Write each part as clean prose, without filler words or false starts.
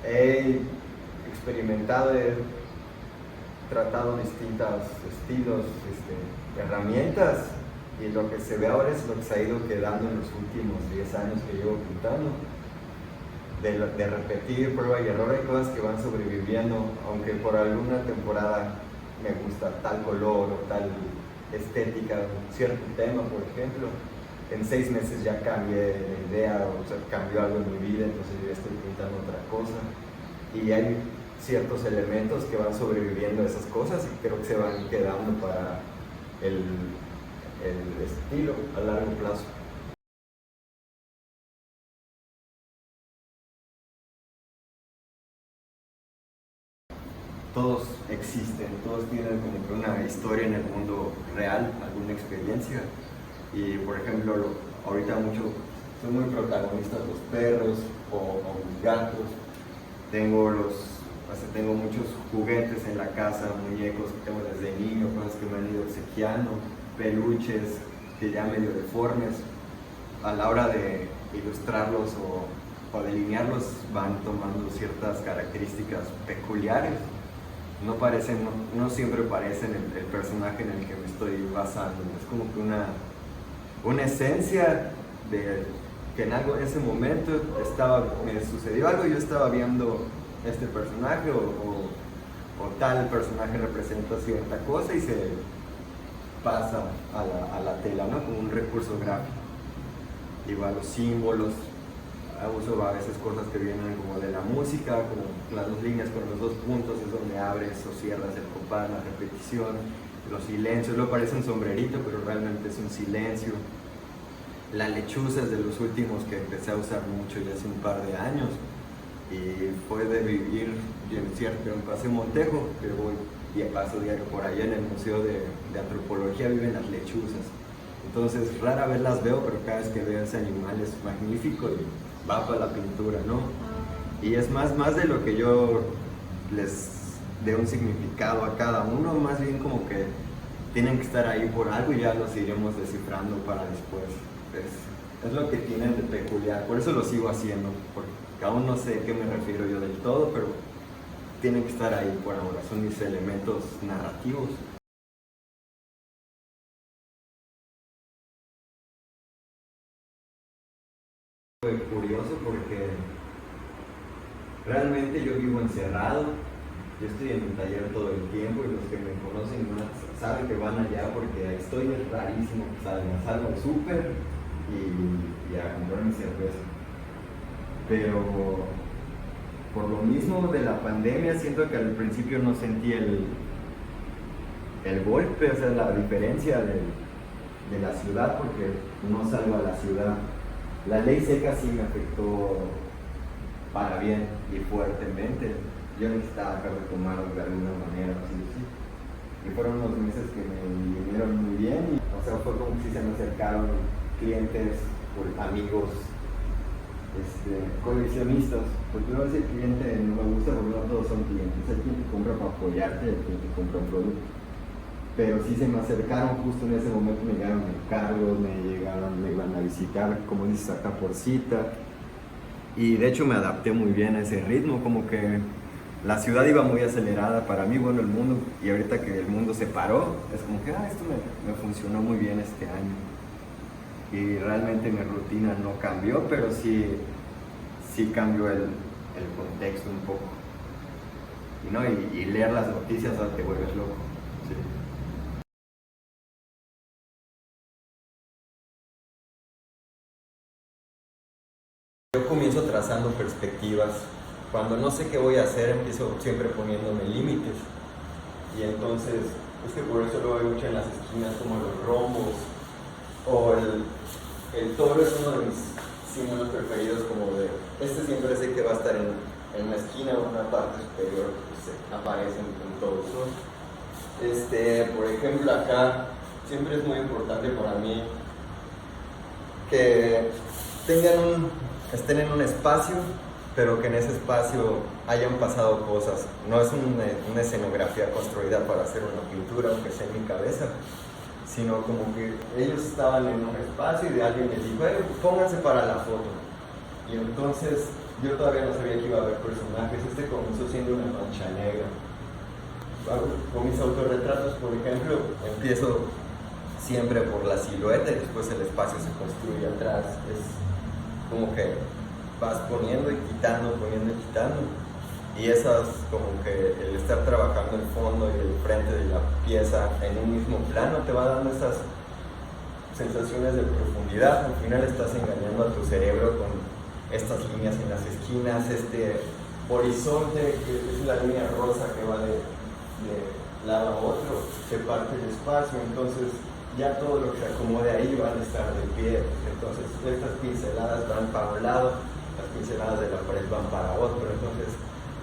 He experimentado, he tratado distintos estilos, herramientas, y lo que se ve ahora es lo que se ha ido quedando en los últimos 10 años que llevo pintando. De repetir, prueba y error, hay cosas que van sobreviviendo, aunque por alguna temporada me gusta tal color o tal estética, un cierto tema, por ejemplo. En 6 meses ya cambié de idea, o sea, cambió algo en mi vida, entonces yo estoy pintando otra cosa. Y hay ciertos elementos que van sobreviviendo a esas cosas y creo que se van quedando para el estilo a largo plazo. Todos existen, todos tienen como que una historia en el mundo real, alguna experiencia. Y por ejemplo, ahorita son muy protagonistas los perros o los gatos. Tengo muchos juguetes en la casa, muñecos que tengo desde niño, cosas que me han ido obsequiando, peluches que ya medio deformes. A la hora de ilustrarlos o delinearlos van tomando ciertas características peculiares. No siempre parecen el personaje en el que me estoy basando. Es como que una esencia de que en ese momento me sucedió algo, yo estaba viendo este personaje o tal personaje representa cierta cosa y se pasa a la tela, ¿no? Como un recurso gráfico. Igual los símbolos, uso a veces cosas que vienen como de la música, como las dos líneas con los 2 puntos, es donde abres o cierras el compás, la repetición, los silencios, luego parece un sombrerito, pero realmente es un silencio. La lechuza es de los últimos que empecé a usar mucho ya hace un par de años, y fue de vivir en Paseo Montejo, que voy y paso diario por allá en el Museo de Antropología, viven las lechuzas. Entonces rara vez las veo, pero cada vez que veo ese animal es magnífico y va para la pintura, ¿no? Y es más de lo que yo les dé un significado a cada uno, más bien como que tienen que estar ahí por algo y ya los iremos descifrando para después. Es lo que tienen de peculiar, por eso lo sigo haciendo, porque aún no sé a qué me refiero yo del todo, pero tienen que estar ahí por ahora, son mis elementos narrativos. Fue curioso porque realmente yo vivo encerrado, yo estoy en un taller todo el tiempo y los que me conocen saben que van allá porque ahí estoy, es rarísimo que salgo al súper y a comprar mi cerveza. Pero por lo mismo de la pandemia siento que al principio no sentí el golpe, o sea, la diferencia de la ciudad, porque no salgo a la ciudad. La ley seca sí me afectó para bien y fuertemente. Yo necesitaba retomar de alguna manera, sí. Y fueron unos meses que me vinieron muy bien. O sea, fue como si se me acercaron clientes, amigos, coleccionistas. Porque luego ese cliente no me gusta porque no todos son clientes. Hay quien te compra para apoyarte y hay quien te compra un producto. Pero sí se me acercaron justo en ese momento, me llegaron encargos, me iban a visitar, como dices acá, por cita. Y de hecho me adapté muy bien a ese ritmo, como que la ciudad iba muy acelerada para mí, bueno, el mundo, y ahorita que el mundo se paró, es como que, esto me funcionó muy bien este año. Y realmente mi rutina no cambió, pero sí cambió el contexto un poco. Y leer las noticias te vuelves loco. Sí. Yo comienzo trazando perspectivas. Cuando no sé qué voy a hacer, empiezo siempre poniéndome límites. Y entonces, es que por eso lo veo mucho en las esquinas, como los rombos. O el toro es uno de mis símbolos preferidos, como de, siempre sé que va a estar en una esquina o en una parte superior, pues aparecen con todos. Por ejemplo, acá siempre es muy importante para mí que estén en un espacio, pero que en ese espacio hayan pasado cosas. No es una escenografía construida para hacer una pintura, aunque sea en mi cabeza, sino como que ellos estaban en un espacio y alguien les dijo, pónganse para la foto. Y entonces yo todavía no sabía que iba a haber personajes. Este comenzó siendo una mancha negra. Con mis autorretratos, por ejemplo, empiezo siempre por la silueta y después el espacio se construye atrás. Es como que vas poniendo y quitando, poniendo y quitando. Y esas, como que el estar trabajando el fondo y el frente de la pieza en un mismo plano te va dando esas sensaciones de profundidad. Al final estás engañando a tu cerebro con estas líneas en las esquinas, este horizonte que es la línea rosa que va de lado a otro, se parte el espacio, entonces ya todo lo que acomode ahí van a estar de pie. Entonces estas pinceladas van para un lado, las pinceladas de la pared van para otro, entonces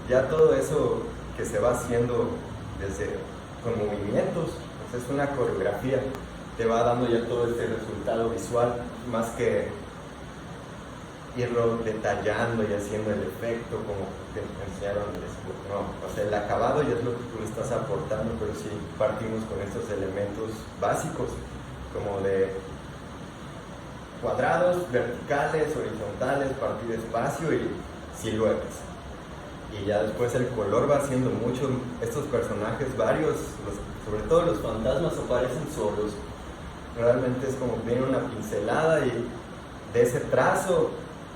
ya todo eso que se va haciendo desde con movimientos, pues es una coreografía, te va dando ya todo este resultado visual, más que irlo detallando y haciendo el efecto como te enseñaron después. No, o sea, el acabado ya es lo que tú le estás aportando, pero sí partimos con estos elementos básicos, como de cuadrados, verticales, horizontales, partir espacio y siluetas. Y ya después el color va haciendo mucho. Estos personajes, varios, sobre todo los fantasmas, aparecen solos. Realmente es como que viene una pincelada y de ese trazo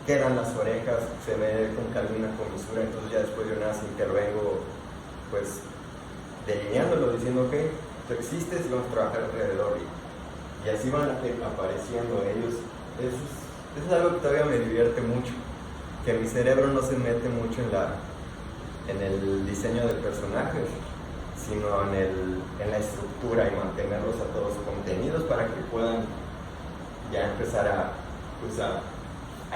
quedan las orejas, se ve con que alguna comisura, entonces ya después de una vez intervengo pues delineándolo, diciendo ok, tú existes y vamos a trabajar alrededor y así van apareciendo ellos. Es algo que todavía me divierte mucho, que mi cerebro no se mete mucho en el diseño de personajes, sino en la estructura y mantenerlos a todos contenidos para que puedan ya empezar a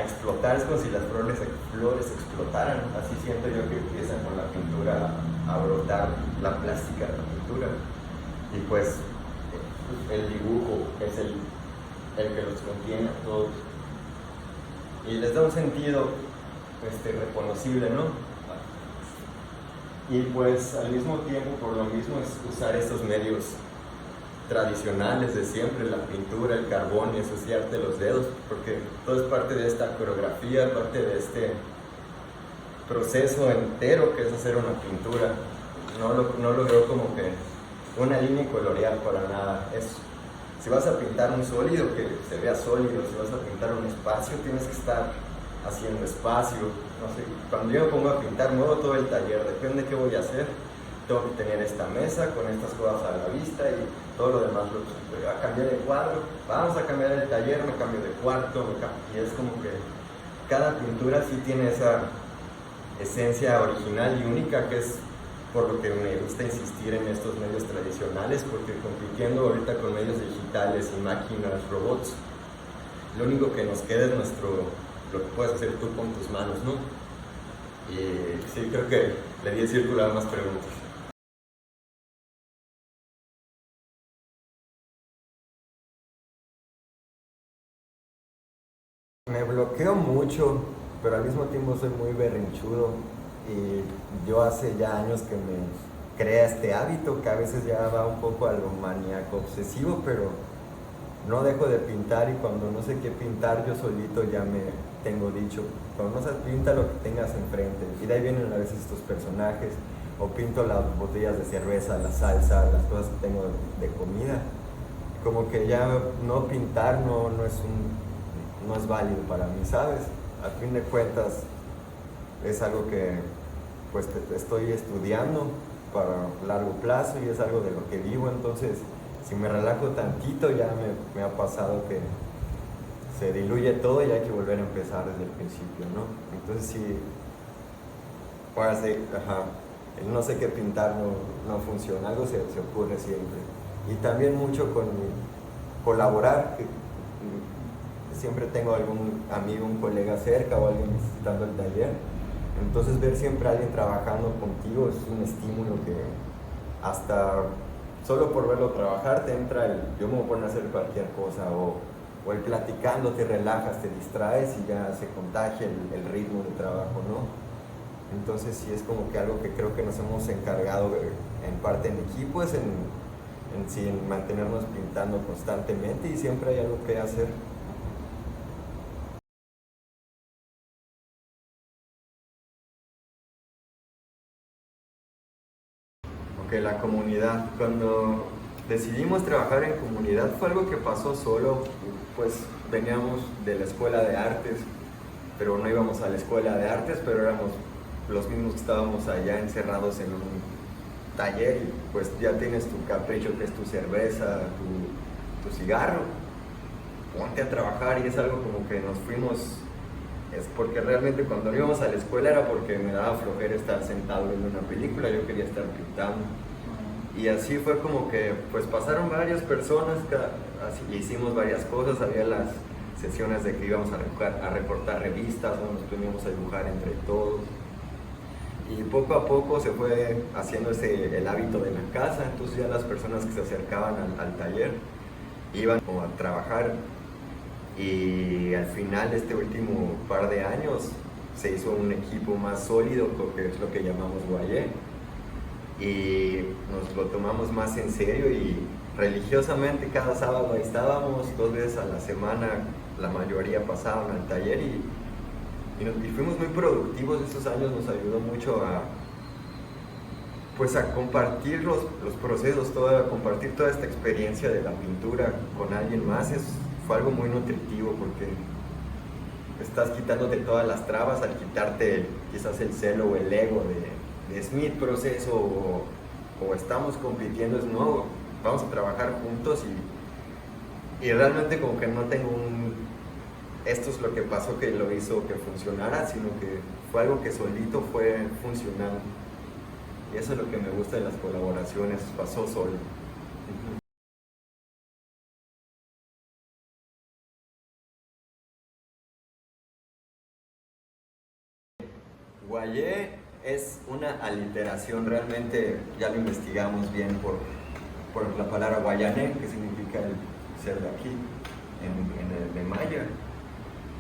explotar. Es como si las flores explotaran. Así siento yo que empiezan con la pintura a brotar la plástica de la pintura. Y pues el dibujo es el que los contiene a todos. Y les da un sentido reconocible, ¿no? Y pues al mismo tiempo, por lo mismo, es usar estos medios tradicionales de siempre, la pintura, el carbón y ensuciarte los dedos, porque todo es parte de esta coreografía, parte de este proceso entero que es hacer una pintura. No lo veo como que una línea coloreal para nada. Si vas a pintar un sólido, que se vea sólido. Si vas a pintar un espacio, tienes que estar haciendo espacio. No sé, cuando yo me pongo a pintar, muevo todo el taller, depende de qué voy a hacer. Tengo que tener esta mesa con estas cosas a la vista y todo lo demás lo voy a cambiar de cuadro, vamos a cambiar el taller, me cambio de cuarto, y es como que cada pintura sí tiene esa esencia original y única, que es por lo que me gusta insistir en estos medios tradicionales, porque compitiendo ahorita con medios digitales y máquinas, robots, lo único que nos queda es lo que puedes hacer tú con tus manos, ¿no? Y sí, creo que le di el círculo a más preguntas. Me bloqueo mucho, pero al mismo tiempo soy muy berrinchudo y yo hace ya años que me crea este hábito que a veces ya va un poco a lo maníaco obsesivo, pero no dejo de pintar y cuando no sé qué pintar yo solito ya me tengo dicho, cuando no sabes, pinta lo que tengas enfrente, y de ahí vienen a veces estos personajes, o pinto las botellas de cerveza, la salsa, las cosas que tengo de comida, como que ya no pintar no es válido para mí, ¿sabes? A fin de cuentas es algo que pues estoy estudiando para largo plazo y es algo de lo que vivo, entonces si me relajo tantito ya me ha pasado que se diluye todo y hay que volver a empezar desde el principio, ¿no? Entonces sí, ahora sí, el no sé qué pintar no funciona, algo se ocurre siempre. Y también mucho con colaborar, que siempre tengo algún amigo, un colega cerca o alguien visitando el taller, entonces ver siempre a alguien trabajando contigo es un estímulo que hasta solo por verlo trabajar te entra yo me voy a poner a hacer cualquier cosa, o el platicando te relajas, te distraes y ya se contagia el ritmo de trabajo, ¿no? Entonces sí es como que algo que creo que nos hemos encargado en parte en equipo, es en mantenernos pintando constantemente y siempre hay algo que hacer. que la comunidad, cuando decidimos trabajar en comunidad fue algo que pasó solo, pues veníamos de la escuela de artes, pero no íbamos a la escuela de artes, pero éramos los mismos que estábamos allá encerrados en un taller y pues ya tienes tu capricho que es tu cerveza, tu cigarro, ponte a trabajar y es algo como que nos fuimos, es porque realmente cuando íbamos a la escuela era porque me daba flojera estar sentado viendo una película, yo quería estar pintando. Y así fue como que pues pasaron varias personas, así, hicimos varias cosas, había las sesiones de que íbamos a recortar revistas, o nos poníamos a dibujar entre todos. Y poco a poco se fue haciendo el hábito de la casa, entonces ya las personas que se acercaban al taller iban como a trabajar y al final de este último par de años se hizo un equipo más sólido, que es lo que llamamos Guayé, y nos lo tomamos más en serio y religiosamente cada sábado ahí estábamos, 2 veces a la semana la mayoría pasaban al taller y fuimos muy productivos. Estos años nos ayudó mucho pues a compartir los procesos, a compartir toda esta experiencia de la pintura con alguien más. Fue algo muy nutritivo porque estás quitándote todas las trabas al quitarte quizás el celo o el ego de es mi proceso o estamos compitiendo, es no, vamos a trabajar juntos y realmente como que no tengo esto es lo que pasó que lo hizo que funcionara, sino que fue algo que solito fue funcionando. Y eso es lo que me gusta de las colaboraciones, pasó solo. Guayé es una aliteración, realmente ya lo investigamos bien por la palabra guayané, que significa el ser de aquí, en el maya.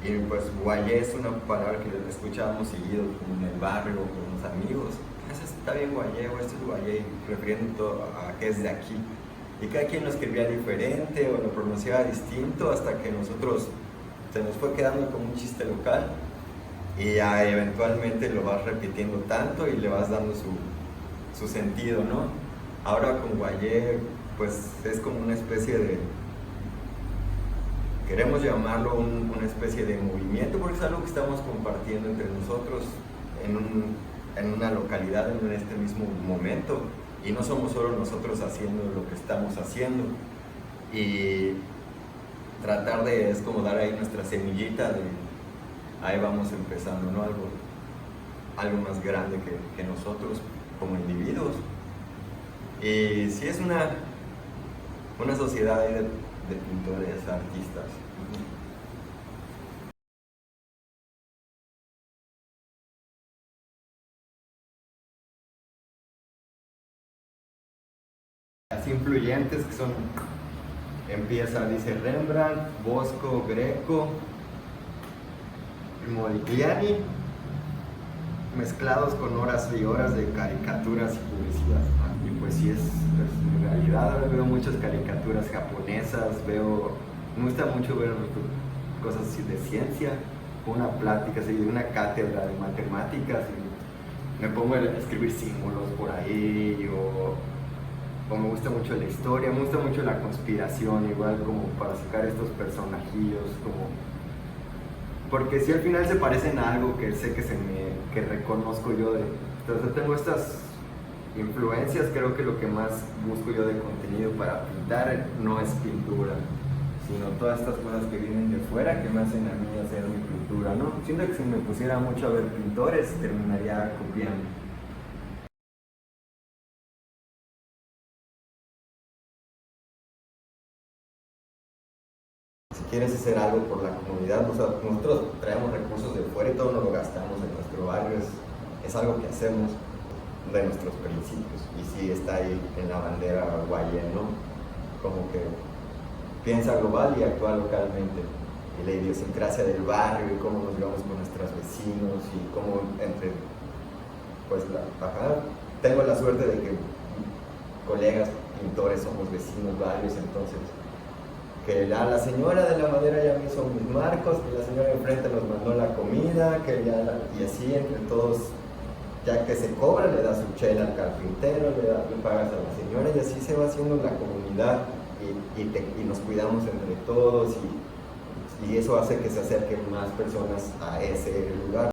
Y pues guayé es una palabra que escuchábamos seguido como en el barrio con los amigos. Eso está bien guayé o esto es guayé, refiriendo a que es de aquí. Y cada quien lo escribía diferente o lo pronunciaba distinto hasta que nosotros se nos fue quedando como un chiste local y ya eventualmente lo vas repitiendo tanto y le vas dando su sentido, ¿no? Ahora con guayé pues es como una especie de, queremos llamarlo una especie de movimiento porque es algo que estamos compartiendo entre nosotros en una localidad en este mismo momento y no somos solo nosotros haciendo lo que estamos haciendo y tratar de es como dar ahí nuestra semillita de ahí vamos empezando, ¿no? Algo más grande que nosotros como individuos y sí es una sociedad ahí de pintores, artistas. Así influyentes que son, dice Rembrandt, Bosco, Greco, Modigliani, mezclados con horas y horas de caricaturas y publicidad. Y pues sí, es en realidad ahora veo muchas caricaturas japonesas, me gusta mucho ver cosas así de ciencia, una plática, así, una cátedra de matemáticas y me pongo a escribir símbolos por ahí o me gusta mucho la historia, me gusta mucho la conspiración, igual como para sacar estos personajillos, porque si al final se parecen a algo que sé que reconozco yo entonces tengo estas influencias, creo que lo que más busco yo de contenido para pintar no es pintura, sino todas estas cosas que vienen de fuera que me hacen a mí hacer mi pintura, ¿no? Siento que si me pusiera mucho a ver pintores, terminaría copiando. Si quieres hacer algo por la comunidad, nosotros traemos recursos de fuera y todo nos lo gastamos en nuestro barrio, es algo que hacemos de nuestros principios y sí está ahí en la bandera guayé, ¿no? Como que piensa global y actúa localmente y la idiosincrasia del barrio y cómo nos llevamos con nuestros vecinos y cómo pues tengo la suerte de que colegas pintores somos vecinos varios, entonces que la señora de la madera ya me hizo mis marcos, que la señora enfrente nos mandó la comida, y así entre todos ya que se cobra, le das un chela al carpintero, le pagas a la señora, y así se va haciendo la comunidad, y nos cuidamos entre todos, y eso hace que se acerquen más personas a ese lugar.